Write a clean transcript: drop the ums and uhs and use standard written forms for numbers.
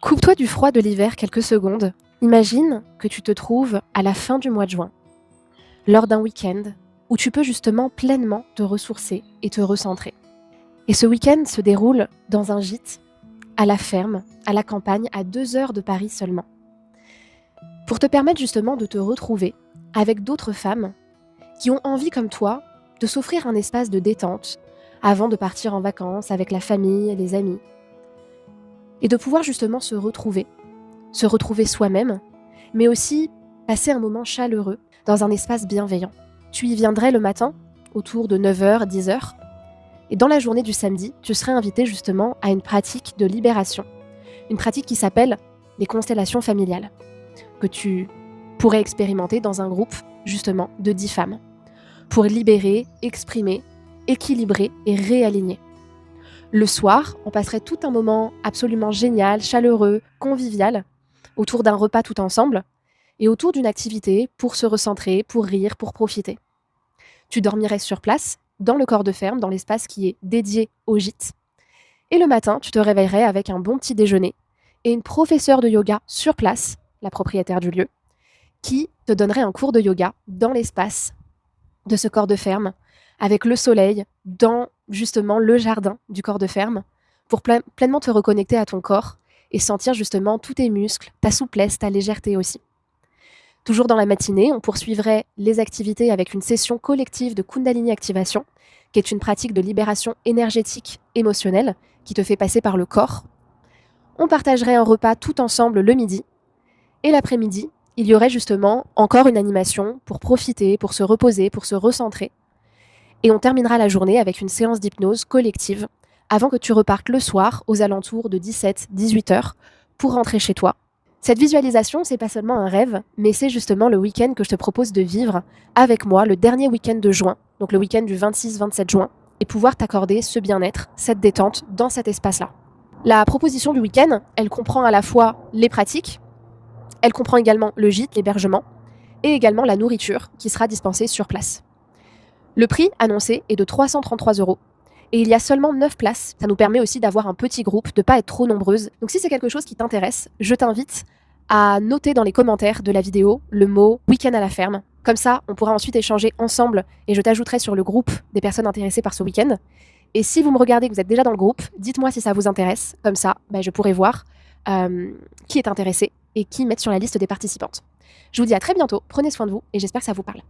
Coupe-toi du froid de l'hiver quelques secondes. Imagine que tu te trouves à la fin du mois de juin, lors d'un week-end où tu peux justement pleinement te ressourcer et te recentrer. Et ce week-end se déroule dans un gîte, à la ferme, à la campagne, à 2 heures de Paris seulement. Pour te permettre justement de te retrouver avec d'autres femmes qui ont envie comme toi de s'offrir un espace de détente avant de partir en vacances avec la famille et les amis. Et de pouvoir justement se retrouver soi-même, mais aussi passer un moment chaleureux dans un espace bienveillant. Tu y viendrais le matin, autour de 9h, 10h, et dans la journée du samedi, tu serais invité justement à une pratique de libération, une pratique qui s'appelle les constellations familiales, que tu pourrais expérimenter dans un groupe justement de 10 femmes, pour libérer, exprimer, équilibrer et réaligner. Le soir, on passerait tout un moment absolument génial, chaleureux, convivial, autour d'un repas tout ensemble, et autour d'une activité pour se recentrer, pour rire, pour profiter. Tu dormirais sur place, dans le corps de ferme, dans l'espace qui est dédié au gîte. Et le matin, tu te réveillerais avec un bon petit déjeuner et une professeure de yoga sur place, la propriétaire du lieu, qui te donnerait un cours de yoga dans l'espace de ce corps de ferme, avec le soleil, dans justement le jardin du corps de ferme, pour pleinement te reconnecter à ton corps et sentir justement tous tes muscles, ta souplesse, ta légèreté aussi. Toujours dans la matinée, on poursuivrait les activités avec une session collective de Kundalini Activation, qui est une pratique de libération énergétique émotionnelle qui te fait passer par le corps. On partagerait un repas tout ensemble le midi. Et l'après-midi, il y aurait justement encore une animation pour profiter, pour se reposer, pour se recentrer. Et on terminera la journée avec une séance d'hypnose collective avant que tu repartes le soir aux alentours de 17-18 heures pour rentrer chez toi. Cette visualisation, c'est pas seulement un rêve, mais c'est justement le week-end que je te propose de vivre avec moi, le dernier week-end de juin, donc le week-end du 26-27 juin, et pouvoir t'accorder ce bien-être, cette détente dans cet espace-là. La proposition du week-end, elle comprend à la fois les pratiques, elle comprend également le gîte, l'hébergement, et également la nourriture qui sera dispensée sur place. Le prix annoncé est de 333 €. Et il y a seulement 9 places. Ça nous permet aussi d'avoir un petit groupe, de ne pas être trop nombreuses. Donc si c'est quelque chose qui t'intéresse, je t'invite à noter dans les commentaires de la vidéo le mot week-end à la ferme. Comme ça, on pourra ensuite échanger ensemble et je t'ajouterai sur le groupe des personnes intéressées par ce week-end. Et si vous me regardez, que vous êtes déjà dans le groupe, dites-moi si ça vous intéresse. Comme ça, je pourrai voir qui est intéressé et qui mettre sur la liste des participantes. Je vous dis à très bientôt, prenez soin de vous et j'espère que ça vous parle.